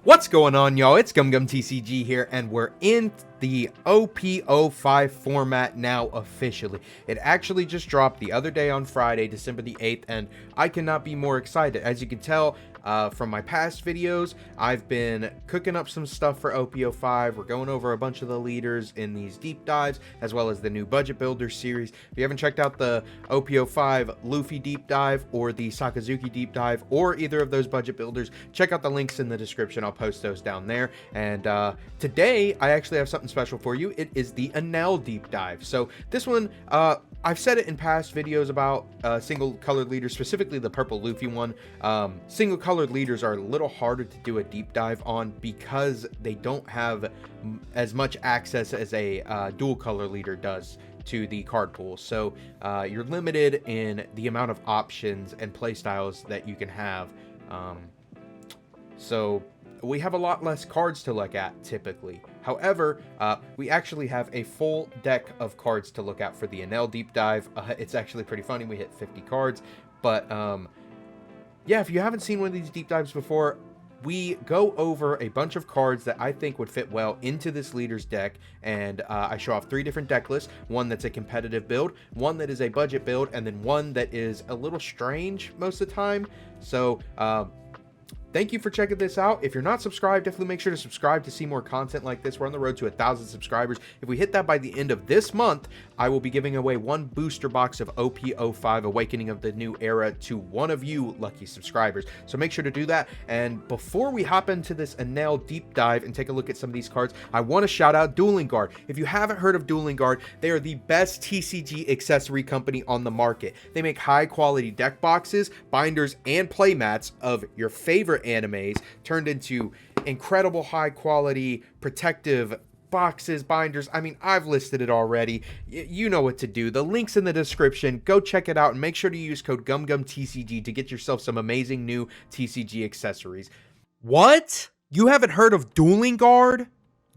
What's going on, y'all? It's TCG here, and we're in the OP05 format now officially. It actually just dropped the other day on Friday, December the 8th, and I cannot be more excited. As you can tell from my past videos, I've been cooking up some stuff for OP05. We're going over a bunch of the leaders in these deep dives, as well as the new budget builder series. If you haven't checked out the OP05 Luffy deep dive or the Sakazuki deep dive or either of those budget builders, check out the links in the description. I'll post those down there. And today I actually have something special for you. It is the Enel deep dive. So this one, I've said it in past videos about single colored leaders, specifically the purple Luffy one. Single colored leaders are a little harder to do a deep dive on because they don't have as much access as a dual color leader does to the card pool. So you're limited in the amount of options and play styles that you can have. So we have a lot less cards to look at typically. However, we actually have a full deck of cards to look at for the Enel deep dive. It's actually pretty funny. We hit 50 cards, but yeah, if you haven't seen one of these deep dives before, we go over a bunch of cards that I think would fit well into this leader's deck, and I show off 3 different deck lists, one that's a competitive build, one that is a budget build, and then one that is a little strange most of the time. So thank you for checking this out. If you're not subscribed, definitely make sure to subscribe to see more content like this. We're on the road to 1,000 subscribers. If we hit that by the end of this month, I will be giving away 1 booster box of OP05 Awakening of the New Era to one of you lucky subscribers. So make sure to do that. And before we hop into this Enel deep dive and take a look at some of these cards, I want to shout out Dueling Guard. If you haven't heard of Dueling Guard, they are the best TCG accessory company on the market. They make high quality deck boxes, binders, and playmats of your favorite animes turned into incredible high quality protective boxes, binders. I mean, I've listed it already. You know what to do. The link's in the description. Go check it out and make sure to use code GumGumTCG to get yourself some amazing new TCG accessories. What? You haven't heard of Dueling Guard?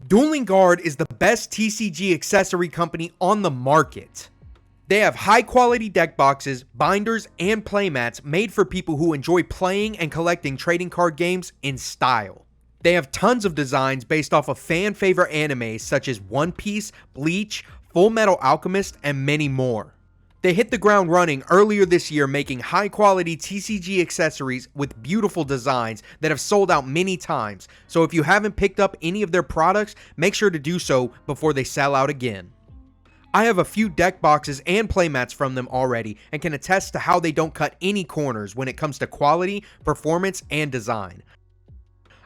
Dueling Guard is the best TCG accessory company on the market. They have high quality deck boxes, binders, and playmats made for people who enjoy playing and collecting trading card games in style. They have tons of designs based off of fan favorite animes such as One Piece, Bleach, Full Metal Alchemist, and many more. They hit the ground running earlier this year making high quality TCG accessories with beautiful designs that have sold out many times. So if you haven't picked up any of their products, make sure to do so before they sell out again. I have a few deck boxes and playmats from them already and can attest to how they don't cut any corners when it comes to quality, performance, and design.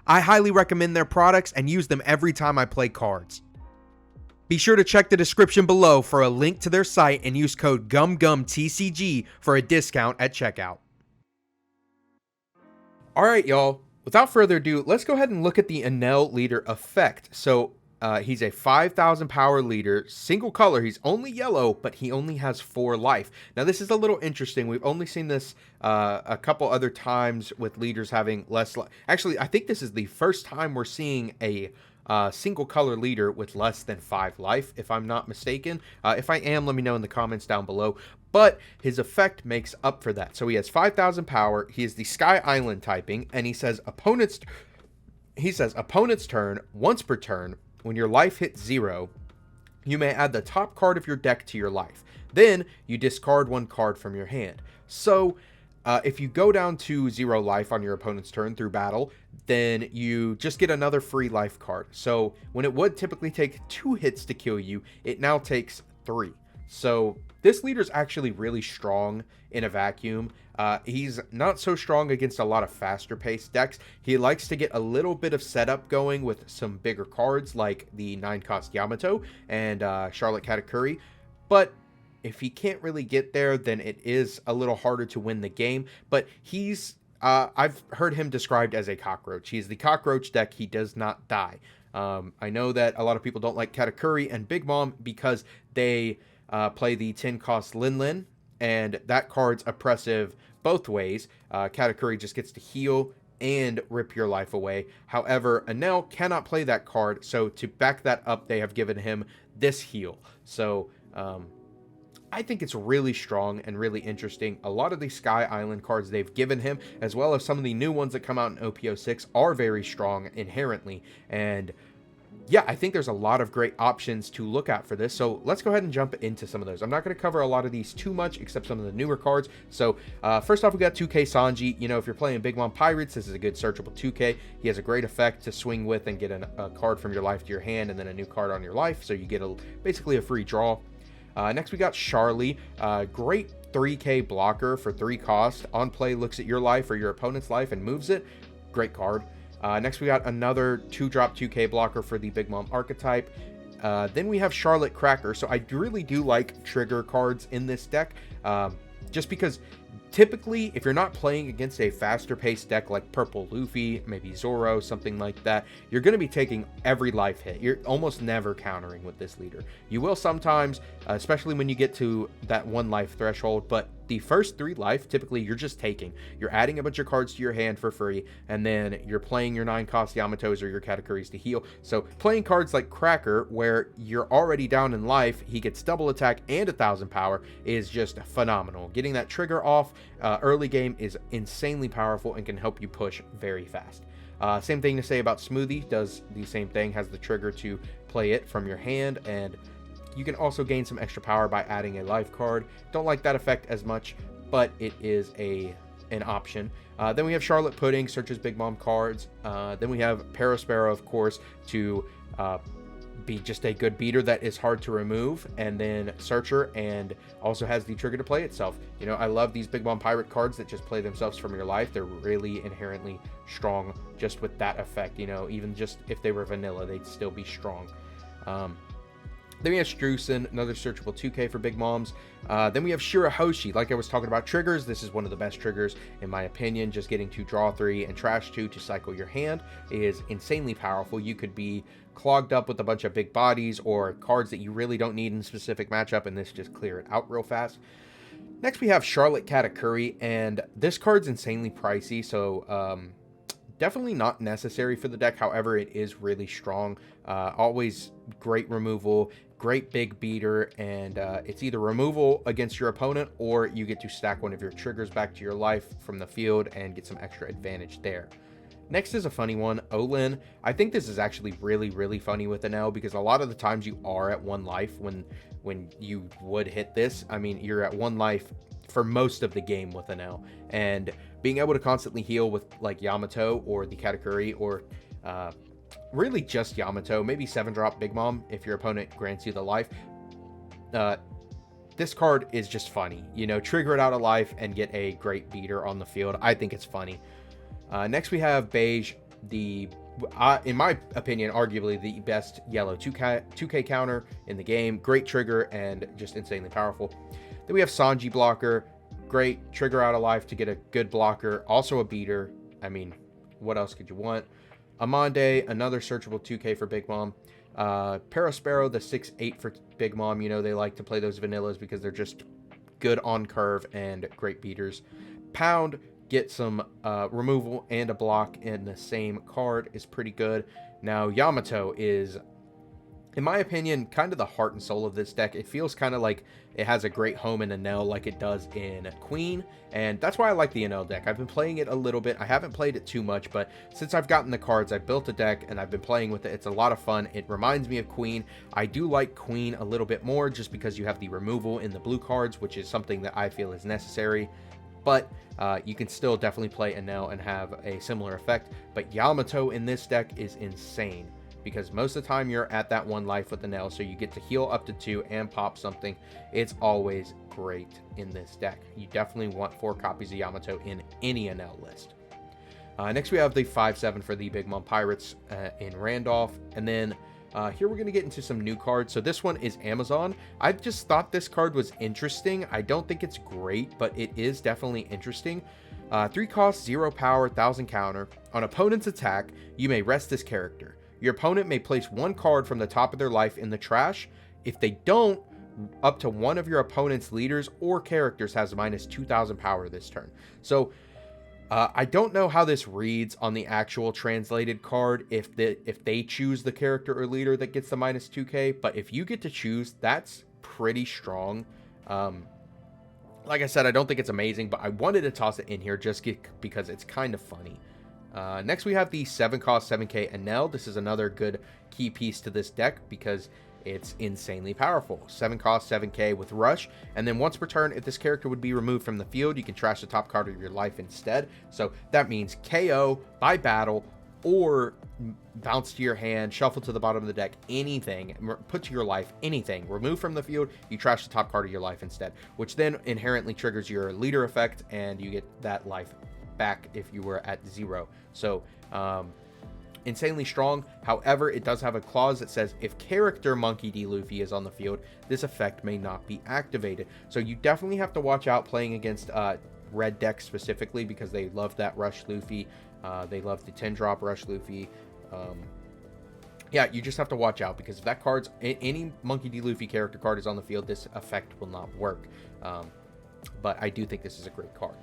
I highly recommend their products and use them every time I play cards. Be sure to check the description below for a link to their site and use code GumGumTCG for a discount at checkout. Alright y'all, without further ado, let's go ahead and look at the Enel leader effect. So he's a 5,000 power leader, single color. He's only yellow, but he only has 4 life. Now, this is a little interesting. We've only seen this a couple other times with leaders having less life. Actually, I think this is the first time we're seeing a single color leader with less than 5 life, if I'm not mistaken. If I am, let me know in the comments down below. But his effect makes up for that. So he has 5,000 power. He is the Sky Island typing, and he says opponent's turn, once per turn. When your life hits 0, you may add the top card of your deck to your life. Then you discard 1 card from your hand. So if you go down to 0 life on your opponent's turn through battle, then you just get another free life card. So when it would typically take 2 hits to kill you, it now takes 3. So this leader's actually really strong in a vacuum. He's not so strong against a lot of faster paced decks. He likes to get a little bit of setup going with some bigger cards like the 9-cost Yamato and Charlotte Katakuri. But if he can't really get there, then it is a little harder to win the game. But he's, I've heard him described as a cockroach. He's the cockroach deck. He does not die. I know that a lot of people don't like Katakuri and Big Mom because they play the 10-cost Lin Lin, and that card's oppressive both ways. Katakuri just gets to heal and rip your life away. However, Enel cannot play that card, so to back that up, they have given him this heal. So I think it's really strong and really interesting. A lot of the Sky Island cards they've given him, as well as some of the new ones that come out in OP06, are very strong inherently. And yeah, I think there's a lot of great options to look at for this. So let's go ahead and jump into some of those. I'm not going to cover a lot of these too much, except some of the newer cards. So first off, we got 2K Sanji. You know, if you're playing Big Mom Pirates, this is a good searchable 2K. He has a great effect to swing with and get a card from your life to your hand, and then a new card on your life. So you get basically a free draw. Next, we got Charlie. Great 3K blocker for 3 cost. On play, looks at your life or your opponent's life and moves it. Great card. Next, we got another 2-drop 2K blocker for the Big Mom archetype. Then we have Charlotte Cracker. So I really do like trigger cards in this deck, just because typically, if you're not playing against a faster paced deck like Purple Luffy, maybe Zoro, something like that, you're going to be taking every life hit. You're almost never countering with this leader. You will sometimes, especially when you get to that 1 life threshold, but the first 3 life, typically you're just taking. You're adding a bunch of cards to your hand for free, and then you're playing your 9-cost Yamatos or your Kategories to heal. So playing cards like Cracker, where you're already down in life, he gets double attack and 1,000 power, is just phenomenal. Getting that trigger off early game is insanely powerful and can help you push very fast. Same thing to say about Smoothie, does the same thing, has the trigger to play it from your hand, and you can also gain some extra power by adding a life card. Don't like that effect as much, but it is an option. Then we have Charlotte Pudding, searches Big Mom cards. Then we have Parasparrow, of course, to be just a good beater that is hard to remove, and then Searcher, and also has the trigger to play itself. You know, I love these Big Mom Pirate cards that just play themselves from your life. They're really inherently strong just with that effect. You know, even just if they were vanilla, they'd still be strong. Then we have Strucin, another searchable 2K for Big Moms. Then we have Shirahoshi. Like I was talking about triggers, this is one of the best triggers, in my opinion. Just getting to draw 3 and trash 2 to cycle your hand is insanely powerful. You could be clogged up with a bunch of big bodies or cards that you really don't need in a specific matchup, and this just clear it out real fast. Next, we have Charlotte Katakuri, and this card's insanely pricey, so definitely not necessary for the deck. However, it is really strong. Always great removal, great big beater, and it's either removal against your opponent, or you get to stack one of your triggers back to your life from the field and get some extra advantage there. Next is a funny one, Olin. I think this is actually really, really funny with Enel, because a lot of the times you are at 1 life when you would hit this. I mean, you're at 1 life for most of the game with Enel, and being able to constantly heal with like Yamato or the Katakuri, or really just Yamato, maybe 7-drop Big Mom if your opponent grants you the life. This card is just funny. You know, trigger it out of life and get a great beater on the field. I think it's funny. Next we have Beige, the in my opinion, arguably the best yellow 2K counter in the game. Great trigger and just insanely powerful. Then we have Sanji Blocker. Great trigger out of life to get a good blocker. Also a beater. I mean, what else could you want? Amande, another searchable 2K for Big Mom. Parasparrow, the 6/8 for Big Mom. You know, they like to play those vanillas because they're just good on curve and great beaters. Pound, get some removal and a block in the same card, is pretty good. Now, Yamato is, in my opinion, kind of the heart and soul of this deck. It feels kind of like it has a great home in Enel like it does in Queen, and that's why I like the Enel deck. I've been playing it a little bit. I haven't played it too much, but since I've gotten the cards, I've built a deck and I've been playing with it. It's a lot of fun. It reminds me of Queen. I do like Queen a little bit more just because you have the removal in the blue cards, which is something that I feel is necessary. But you can still definitely play Enel and have a similar effect. But Yamato in this deck is insane, because most of the time you're at that 1 life with Enel, so you get to heal up to 2 and pop something. It's always great in this deck. You definitely want 4 copies of Yamato in any Enel list. Next we have the 5/7 for the Big Mom Pirates in Randolph. And then here we're going to get into some new cards. So this one is Amazon. I just thought this card was interesting. I don't think it's great, but it is definitely interesting. 3 cost, 0 power, 1,000 counter. On opponent's attack, you may rest this character. Your opponent may place 1 card from the top of their life in the trash. If they don't, up to 1 of your opponent's leaders or characters has minus 2,000 power this turn. So I don't know how this reads on the actual translated card, if they choose the character or leader that gets the minus 2K, but if you get to choose, that's pretty strong. Like I said, I don't think it's amazing, but I wanted to toss it in here just because it's kind of funny. Next, we have the 7-cost 7k Enel. This is another good key piece to this deck because it's insanely powerful. 7-cost 7k with Rush, and then once per turn, if this character would be removed from the field, you can trash the top card of your life instead. So that means KO by battle, or bounce to your hand, shuffle to the bottom of the deck, anything, put to your life, anything, remove from the field, you trash the top card of your life instead, which then inherently triggers your leader effect, and you get that life back if you were at 0. So, insanely strong. However, it does have a clause that says if character Monkey D. Luffy is on the field, this effect may not be activated. So you definitely have to watch out playing against red decks specifically, because they love that Rush Luffy. They love the 10-drop Rush Luffy. Yeah, you just have to watch out, because if that card's any Monkey D. Luffy character card is on the field, this effect will not work. But I do think this is a great card.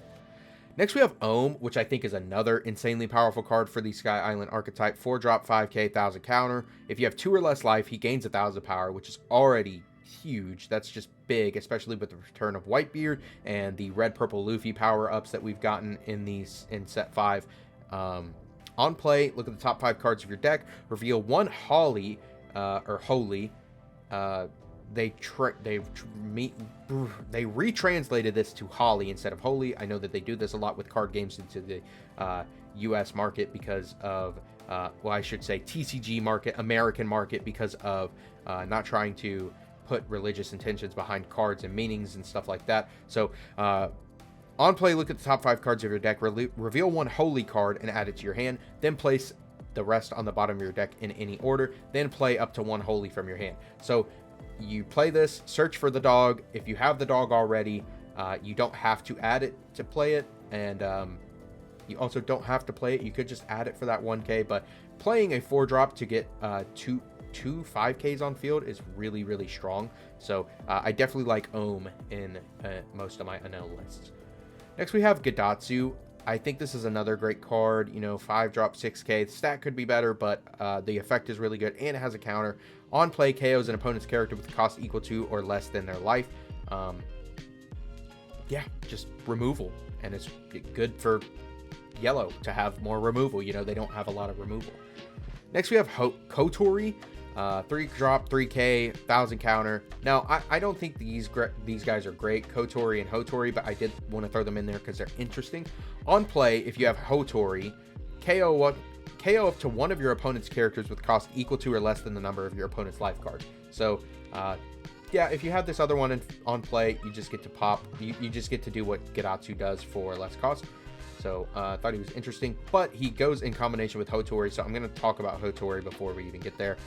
Next, we have Ohm, which I think is another insanely powerful card for the Sky Island archetype. 4-drop, 5k, 1000 counter. If you have 2 or less life, he gains 1000 power, which is already huge. That's just big, especially with the return of Whitebeard and the red-purple Luffy power-ups that we've gotten in set 5. On play, look at the top 5 cards of your deck. Reveal 1 Holly, or Holy. They retranslated this to Holly instead of Holy. I know that they do this a lot with card games into the U.S. market because of, well, I should say TCG market, American market, because of not trying to put religious intentions behind cards and meanings and stuff like that. So, on play, look at the top 5 cards of your deck. Reveal 1 Holy card and add it to your hand. Then place the rest on the bottom of your deck in any order. Then play up to 1 Holy from your hand. So you play this, search for the dog. If you have the dog already, you don't have to add it to play it. And you also don't have to play it. You could just add it for that 1k. But playing a 4-drop to get two 5ks on field is really, really strong. So I definitely like Ohm in most of my Enel lists. Next, we have Gadatsu. I think this is another great card. You know, 5-drop, 6k. The stat could be better, but the effect is really good, and it has a counter. On play, KOs an opponent's character with a cost equal to or less than their life. Yeah, just removal. And it's good for yellow to have more removal. You know, they don't have a lot of removal. Next, we have Kotori. 3-drop, 3k, 1000 counter. Now, I don't think these guys are great, Kotori and Hotori, but I did want to throw them in there because they're interesting. On play, if you have Hotori, KO up to 1 of your opponent's characters with cost equal to or less than the number of your opponent's life cards. So, yeah, if you have this other one on play, you just get to pop. You just get to do what Gadatsu does for less cost. So I thought he was interesting, but he goes in combination with Hotori, so I'm going to talk about Hotori before we even get there.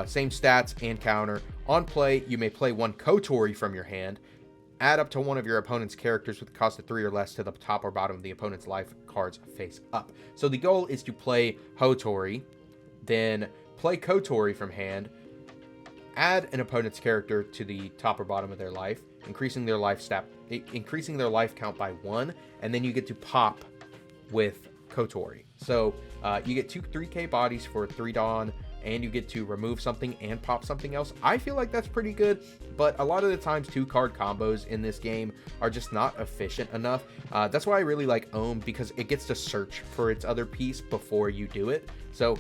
Same stats and counter. On play, you may play 1 Kotori from your hand, add up to 1 of your opponent's characters with a cost of 3 or less to the top or bottom of the opponent's life cards face up. So the goal is to play Hotori, then play Kotori from hand, add an opponent's character to the top or bottom of their life, increasing their life count by 1, and then you get to pop with Kotori. So you get 2 3k bodies for 3 Dawn, and you get to remove something and pop something else. I feel like that's pretty good, but a lot of the times 2-card combos in this game are just not efficient enough. That's why I really like Ohm, because it gets to search for its other piece before you do it. So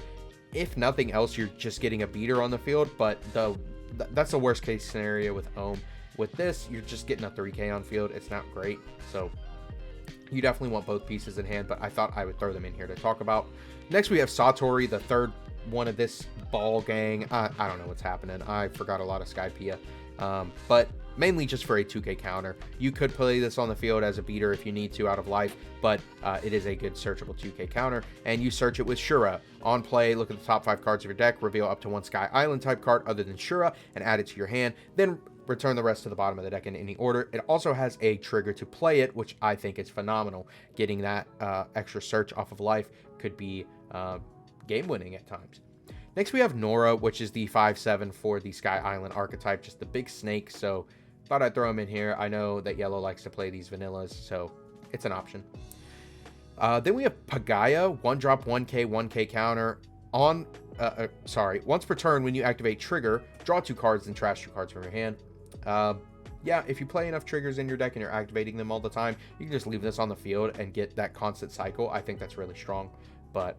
if nothing else, you're just getting a beater on the field, but that's the worst case scenario with Ohm. With this, you're just getting a 3k on field. It's not great, so you definitely want both pieces in hand, but I thought I would throw them in here to talk about. Next, we have Satori, the third one of this ball gang. I don't know what's happening. I forgot a lot of Skypea, but mainly just for a 2k counter. You could play this on the field as a beater if you need to out of life, but it is a good searchable 2k counter, and you search it with Shura. On play, look at the top 5 cards of your deck, reveal up to 1 Sky Island type card other than Shura, and add it to your hand, then return the rest to the bottom of the deck in any order. It also has a trigger to play it, which I think is phenomenal. Getting that extra search off of life could be game-winning at times. Next, we have Nora, which is the 5/7 for the Sky Island archetype, just the big snake, so thought I'd throw him in here. I know that Yellow likes to play these vanillas, so it's an option. Then we have Pagaya, 1-drop, 1k counter. Once per turn, when you activate trigger, draw 2 cards and trash 2 cards from your hand. Yeah, if you play enough triggers in your deck and you're activating them all the time, you can just leave this on the field and get that constant cycle. I think that's really strong, but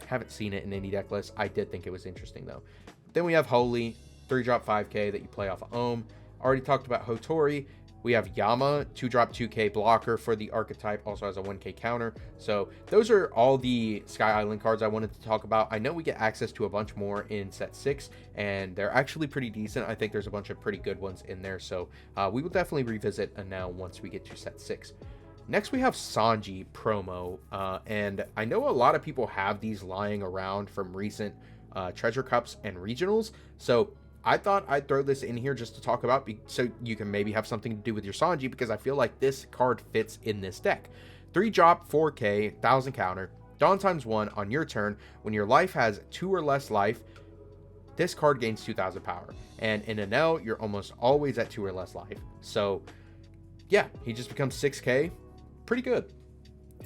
haven't seen it in any deck list. I did think it was interesting though. Then we have Holy, 3-drop 5k that you play off of Ohm. Already talked about Hotori. We have Yama, 2-drop 2k blocker for the archetype, also has a 1k counter. So those are all the Sky Island cards I wanted to talk about. I know we get access to a bunch more in set 6, and they're actually pretty decent. I think there's a bunch of pretty good ones in there, so we will definitely revisit Enel once we get to set 6. Next, we have Sanji promo, and I know a lot of people have these lying around from recent Treasure Cups and Regionals, so I thought I'd throw this in here just to talk about, so you can maybe have something to do with your Sanji, because I feel like this card fits in this deck. 3-drop, 4k, 1000 counter, Dawn ×1 on your turn. When your life has 2 or less life, this card gains 2000 power. And in Enel, you're almost always at 2 or less life. So, yeah, he just becomes 6k. Pretty good.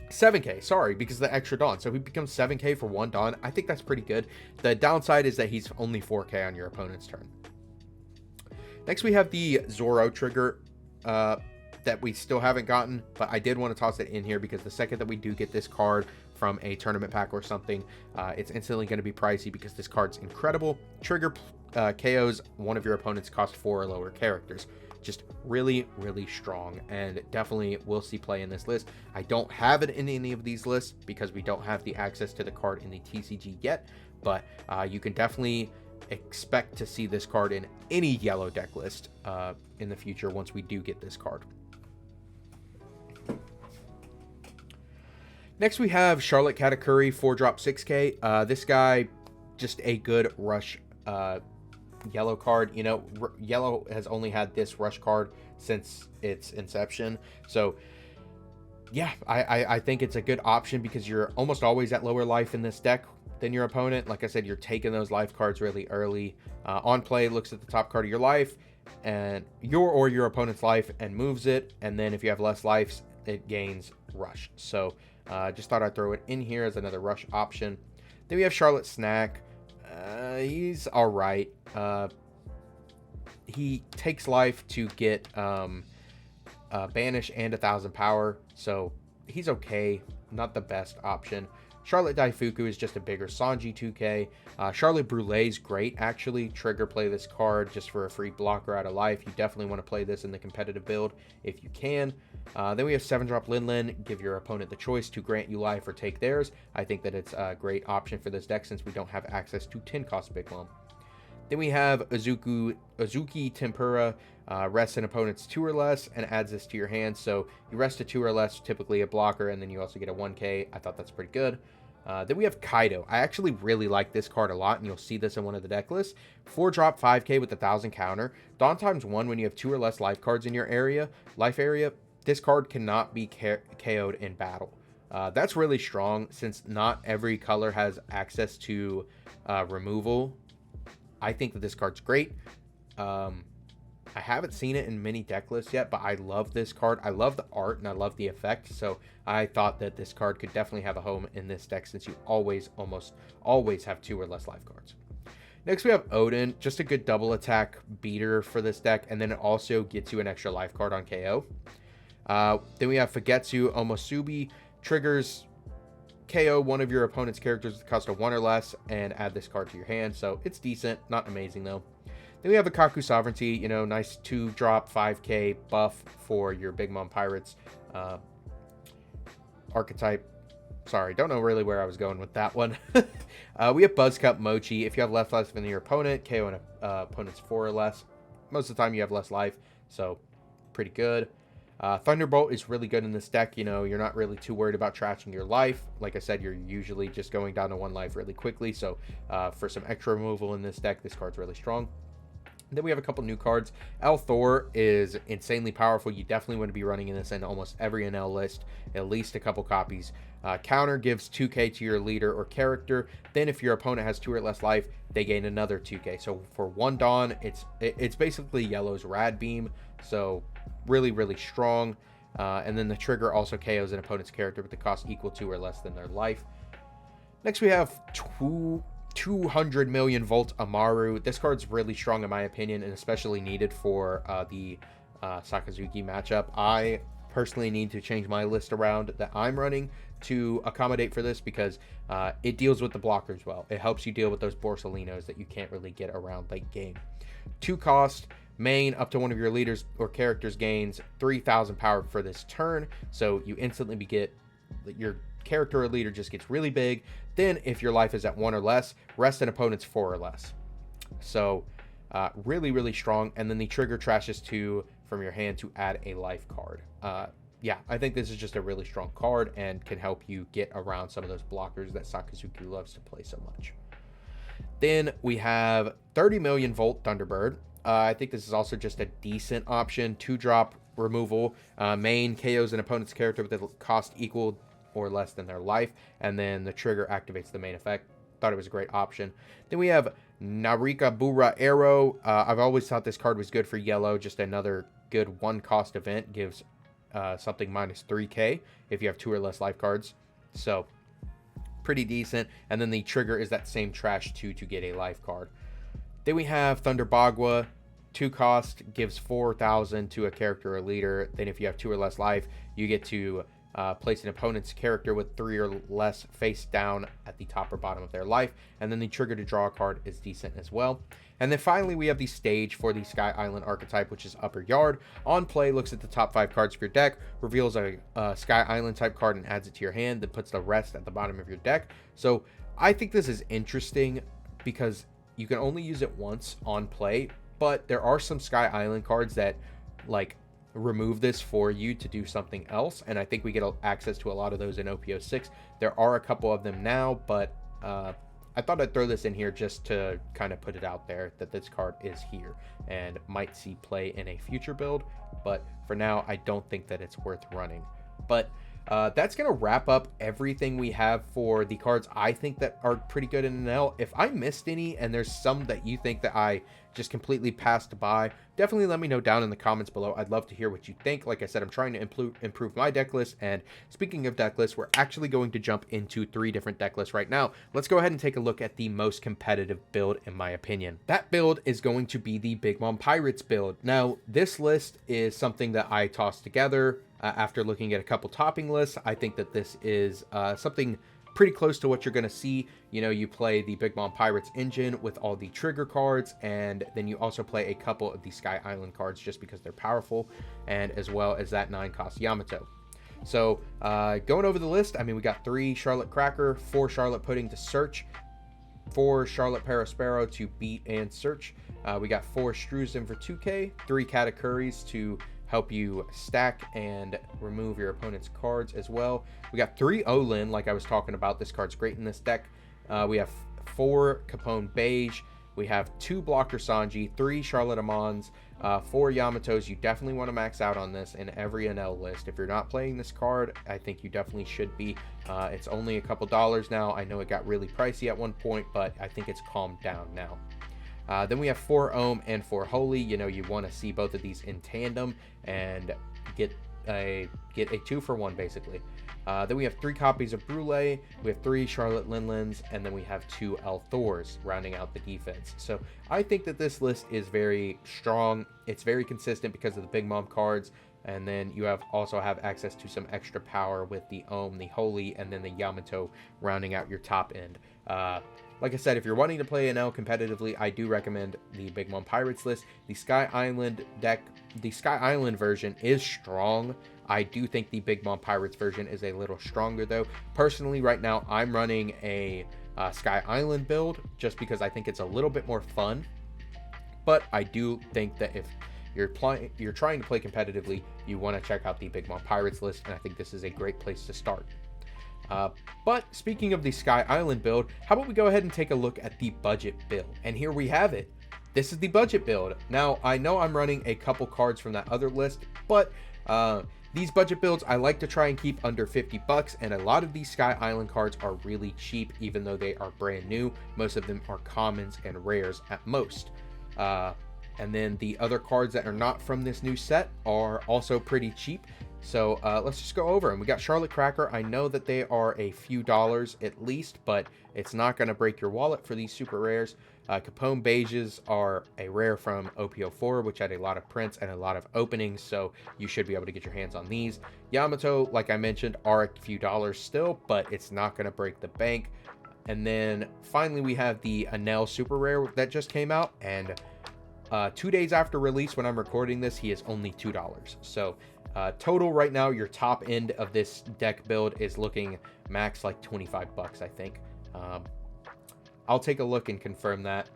7k, sorry, because of the extra Dawn. So he becomes 7k for 1 Dawn. I think that's pretty good. The downside is that he's only 4k on your opponent's turn. Next, we have the Zoro trigger that we still haven't gotten, but I did want to toss it in here because the second that we do get this card from a tournament pack or something, it's instantly going to be pricey because this card's incredible. Trigger KOs one of your opponent's cost 4 or lower characters. Just really, really strong, and definitely will see play in this list. I don't have it in any of these lists because we don't have the access to the card in the TCG yet, but you can definitely expect to see this card in any yellow deck list in the future once we do get this card. Next, we have Charlotte Katakuri, 4-drop 6k. This guy, just a good rush yellow card. You know, yellow has only had this rush card since its inception, so yeah, I think it's a good option because you're almost always at lower life in this deck than your opponent. Like I said, you're taking those life cards really early. On play, looks at the top card of your life and your opponent's life and moves it, and then if you have less lives, it gains rush. So just thought I'd throw it in here as another rush option. Then we have Charlotte Snack. He's all right. He takes life to get banish and 1000 power, so he's okay. Not the best option. Charlotte Daifuku is just a bigger Sanji 2k. Charlotte Brulee's great, actually. Trigger play this card just for a free blocker out of life. You definitely want to play this in the competitive build if you can. Then we have 7-drop Lin. Give your opponent the choice to grant you life or take theirs. I think that it's a great option for this deck since we don't have access to 10 cost Big Mom. Then we have Azuki Tempura. Rests an opponent's 2 or less and adds this to your hand. So you rest a 2 or less, typically a blocker, and then you also get a 1k. I thought that's pretty good. Then we have Kaido. I actually really like this card a lot, and you'll see this in one of the deck lists. 4-drop 5k with 1000 counter. Dawn ×1 when you have 2 or less life cards in your life area. This card cannot be KO'd in battle. That's really strong since not every color has access to removal. I think that this card's great. I haven't seen it in many deck lists yet, but I love this card. I love the art and I love the effect, so I thought that this card could definitely have a home in this deck since you almost always have 2 or less life cards. Next, we have Odin, just a good double attack beater for this deck, and then it also gets you an extra life card on KO. Then we have Fugetsu Omosubi, triggers KO one of your opponent's characters with the cost of 1 or less and add this card to your hand, so it's decent, not amazing though. Then we have Akaku Sovereignty, you know, nice 2-drop 5k buff for your Big Mom Pirates archetype. Sorry, don't know really where I was going with that one. We have Buzzcut Mochi. If you have less life than your opponent, KO an opponent's 4 or less. Most of the time you have less life, so pretty good. Thunderbolt is really good in this deck. You know, you're not really too worried about trashing your life. Like I said, you're usually just going down to 1 life really quickly, so for some extra removal in this deck, this card's really strong. Then we have a couple new cards. El Thor is insanely powerful. You definitely want to be running in this in almost every NL list, at least a couple copies. Counter gives 2k to your leader or character. Then if your opponent has 2 or less life, they gain another 2k. So for 1 Dawn, it's basically Yellow's Rad Beam. So really, really strong. And then the trigger also KOs an opponent's character with the cost equal to or less than their life. Next we have 200 million volt Amaru. This card's really strong in my opinion, and especially needed for the Sakazuki matchup. I personally need to change my list around that I'm running to accommodate for this, because it deals with the blockers well. It helps you deal with those Borsalinos that you can't really get around late game. 2 cost, main up to one of your leaders or characters gains 3,000 power for this turn, so you instantly get your character or leader just gets really big. Then if your life is at 1 or less, rest an opponent's 4 or less. So really strong. And then the trigger trashes 2 from your hand to add a life card. Yeah, I think this is just a really strong card and can help you get around some of those blockers that Sakazuki loves to play so much. Then we have 30 million volt Thunderbird. I think this is also just a decent option. 2-drop removal. Main KOs an opponent's character with a cost equal or less than their life, and then the trigger activates the main effect. Thought it was a great option. Then we have Narika Bura Arrow. I've always thought this card was good for yellow. Just another good 1-cost event. Gives something minus 3k if you have 2 or less life cards. So pretty decent. And then the trigger is that same trash 2 to get a life card. Then we have Thunder Bagua. 2 cost, gives 4,000 to a character or leader. Then if you have 2 or less life, you get to place an opponent's character with 3 or less face down at the top or bottom of their life, and then the trigger to draw a card is decent as well. And then finally we have the stage for the Sky Island archetype, which is Upper Yard. On play, looks at the top 5 cards of your deck, reveals a Sky Island type card and adds it to your hand, then puts the rest at the bottom of your deck. So I think this is interesting because you can only use it once on play, but there are some Sky Island cards that like remove this for you to do something else, and I think we get access to a lot of those in OP06. There are a couple of them now, but I thought I'd throw this in here just to kind of put it out there that this card is here and might see play in a future build, but for now I don't think that it's worth running. But that's gonna wrap up everything we have for the cards I think that are pretty good in Enel. If I missed any and there's some that you think that I just completely passed by, definitely let me know down in the comments below. I'd love to hear what you think. Like I said, I'm trying to improve my deck list, and speaking of deck lists, we're actually going to jump into 3 different deck lists right now. Let's go ahead and take a look at the most competitive build in my opinion. That build is going to be the Big Mom Pirates build. Now this list is something that I tossed together after looking at a couple topping lists. I think that this is something pretty close to what you're going to see. You know, you play the Big Mom Pirates engine with all the trigger cards, and then you also play a couple of the Sky Island cards just because they're powerful, and as well as that 9-cost Yamato. So going over the list, I mean, we got 3 Charlotte Cracker, 4 Charlotte Pudding to search, 4 Charlotte Paraspero to beat and search. We got 4 Struzen for 2k, 3 Katakuris to help you stack and remove your opponent's cards as well. We got 3 Olin, like I was talking about. This card's great in this deck. We have 4 Capone Beige. We have 2 Blocker Sanji, 3 Charlotte Amons, 4 Yamatos. You definitely want to max out on this in every NL list. If you're not playing this card, I think you definitely should be. It's only a couple dollars now. I know it got really pricey at one point, but I think it's calmed down now. Then we have 4 Ohm and 4 Holy. You know, you want to see both of these in tandem and get a 2-for-1 basically. Then we have 3 copies of Brule, we have 3 Charlotte Linlins, and then we have 2 El Thors rounding out the defense. So I think that this list is very strong. It's very consistent because of the Big Mom cards, and then you also have access to some extra power with the Ohm, the Holy, and then the Yamato rounding out your top end. Like I said, if you're wanting to play NL competitively, I do recommend the Big Mom Pirates list. The Sky Island deck, the Sky Island version is strong. I do think the Big Mom Pirates version is a little stronger though. Personally, right now, I'm running a Sky Island build just because I think it's a little bit more fun. But I do think that if you're trying to play competitively, you want to check out the Big Mom Pirates list, and I think this is a great place to start. But speaking of the Sky Island build, how about we go ahead and take a look at the budget build? And here we have it. This is the budget build. Now, I know I'm running a couple cards from that other list, but these budget builds, I like to try and keep under 50 bucks, and a lot of these Sky Island cards are really cheap, even though they are brand new. Most of them are commons and rares at most. And then the other cards that are not from this new set are also pretty cheap. So let's just go over them. We got Charlotte Cracker. I know that they are a few dollars at least, but it's not going to break your wallet for these super rares. Capone Beiges are a rare from OP04, which had a lot of prints and a lot of openings, so you should be able to get your hands on these. Yamato, like I mentioned, are a few dollars still, but it's not going to break the bank. And then finally we have the Enel super rare that just came out, and 2 days after release when I'm recording this, he is only $2. So total right now, your top end of this deck build is looking max like 25 bucks, I think. I'll take a look and confirm that.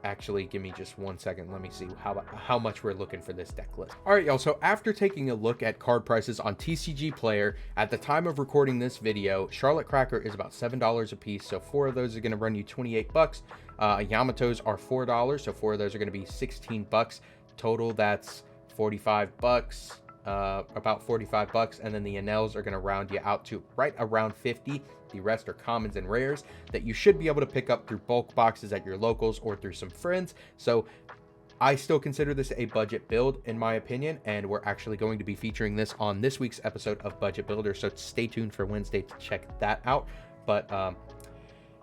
Actually, give me just 1 second. Let me see how much we're looking for this deck list. All right, y'all. So after taking a look at card prices on TCG Player, at the time of recording this video, Charlotte Cracker is about $7 a piece. So 4 of those are going to run you 28 bucks. Yamatos are $4. So 4 of those are going to be 16 bucks. Total, that's 45 bucks. About 45 bucks, and then the Enels are going to round you out to right around 50. The rest are commons and rares that you should be able to pick up through bulk boxes at your locals or through some friends. So I still consider this a budget build in my opinion, and we're actually going to be featuring this on this week's episode of Budget Builder, so stay tuned for Wednesday to check that out. But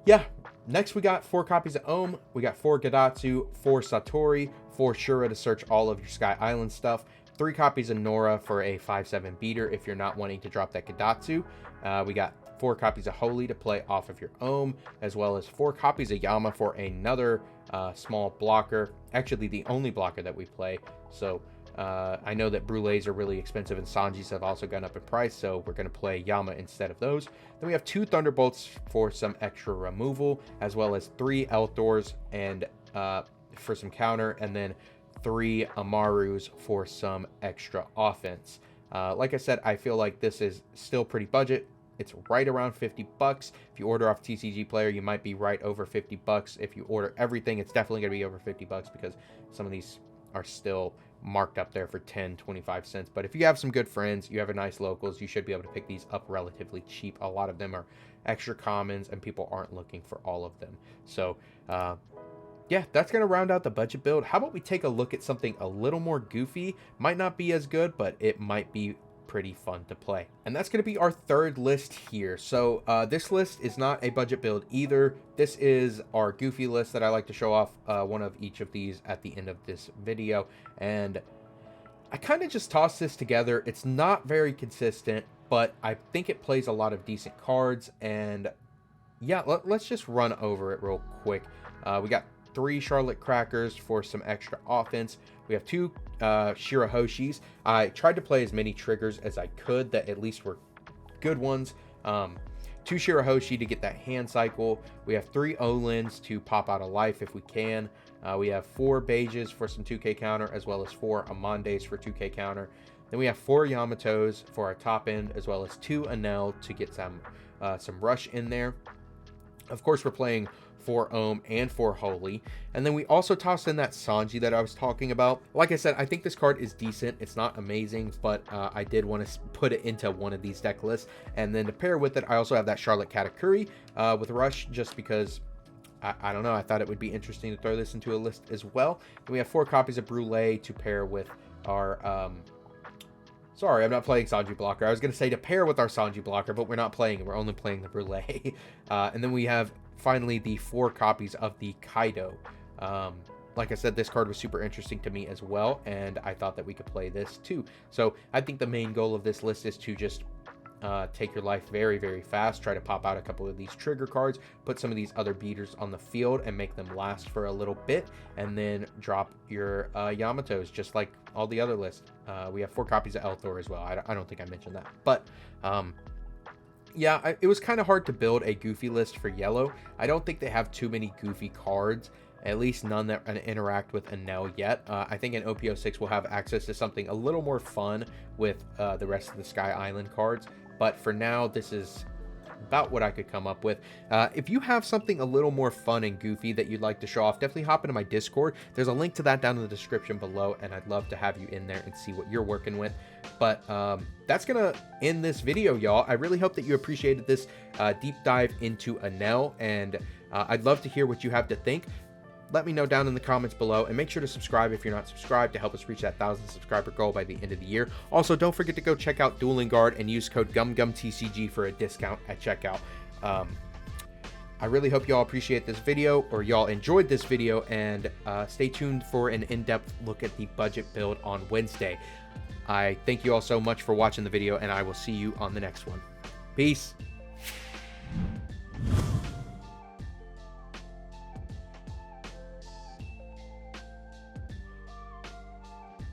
yeah, next we got 4 copies of Ohm, we got 4 Gadatsu, 4 Satori, 4 Shura to search all of your Sky Island stuff, 3 copies of Nora for a 5/7 beater if you're not wanting to drop that Gadatsu. We got 4 copies of Holy to play off of your Ohm, as well as 4 copies of Yama for another small blocker. Actually, the only blocker that we play. So I know that Brulees are really expensive and Sanjis have also gone up in price, so we're going to play Yama instead of those. Then we have 2 Thunderbolts for some extra removal, as well as 3 Elthors and for some counter, and then 3 Amarus for some extra offense. Like I said, I feel like this is still pretty budget. It's right around 50 bucks. If you order off TCG Player, you might be right over 50 bucks. If you order everything, it's definitely going to be over 50 bucks because some of these are still marked up there for 10, 25 cents. But if you have some good friends, you have a nice locals, you should be able to pick these up relatively cheap. A lot of them are extra commons and people aren't looking for all of them. So, yeah, that's going to round out the budget build. How about we take a look at something a little more goofy? Might not be as good, but it might be pretty fun to play. And that's going to be our third list here. So this list is not a budget build either. This is our goofy list that I like to show off one of each of these at the end of this video. And I kind of just tossed this together. It's not very consistent, but I think it plays a lot of decent cards. And yeah, let's just run over it real quick. We got 3 Charlotte Crackers for some extra offense. We have 2 Shirahoshis. I tried to play as many triggers as I could that at least were good ones. 2 Shirahoshi to get that hand cycle. We have 3 Olins to pop out a life if we can. We have 4 Beiges for some 2k counter, as well as 4 Amandes for 2k counter. Then we have 4 Yamatos for our top end, as well as 2 Enel to get some rush in there. Of course, we're playing 4 Ohm and 4 Holy. And then we also tossed in that Sanji that I was talking about. Like I said, I think this card is decent. It's not amazing, but I did want to put it into one of these deck lists. And then to pair with it, I also have that Charlotte Katakuri with Rush, just because I don't know, I thought it would be interesting to throw this into a list as well. And we have 4 copies of Brule to pair with our sorry, I'm not playing Sanji Blocker. I was going to say to pair with our Sanji Blocker, but we're not playing it. We're only playing the Brule. And then we have finally the 4 copies of the Kaido. Like I said, this card was super interesting to me as well, and I thought that we could play this too. So I think the main goal of this list is to just take your life very, very fast, try to pop out a couple of these trigger cards, put some of these other beaters on the field and make them last for a little bit, and then drop your Yamatos, just like all the other lists. We have 4 copies of Elthor as well. I don't think I mentioned that, but yeah, it was kind of hard to build a goofy list for yellow. I don't think they have too many goofy cards, at least none that interact with Enel yet. I think in OP06 we'll have access to something a little more fun with the rest of the Sky Island cards. But for now, this is about what I could come up with. If you have something a little more fun and goofy that you'd like to show off, definitely hop into my Discord. There's a link to that down in the description below, and I'd love to have you in there and see what you're working with. But that's gonna end this video, y'all. I really hope that you appreciated this deep dive into Enel, and I'd love to hear what you have to think. let me know down in the comments below, and make sure to subscribe if you're not subscribed to help us reach that 1,000 subscriber goal by the end of the year. Also, don't forget to go check out Dueling Guard and use code GumGumTCG for a discount at checkout. I really hope y'all appreciate this video, or y'all enjoyed this video, and stay tuned for an in-depth look at the budget build on Wednesday. I thank you all so much for watching the video, and I will see you on the next one. Peace.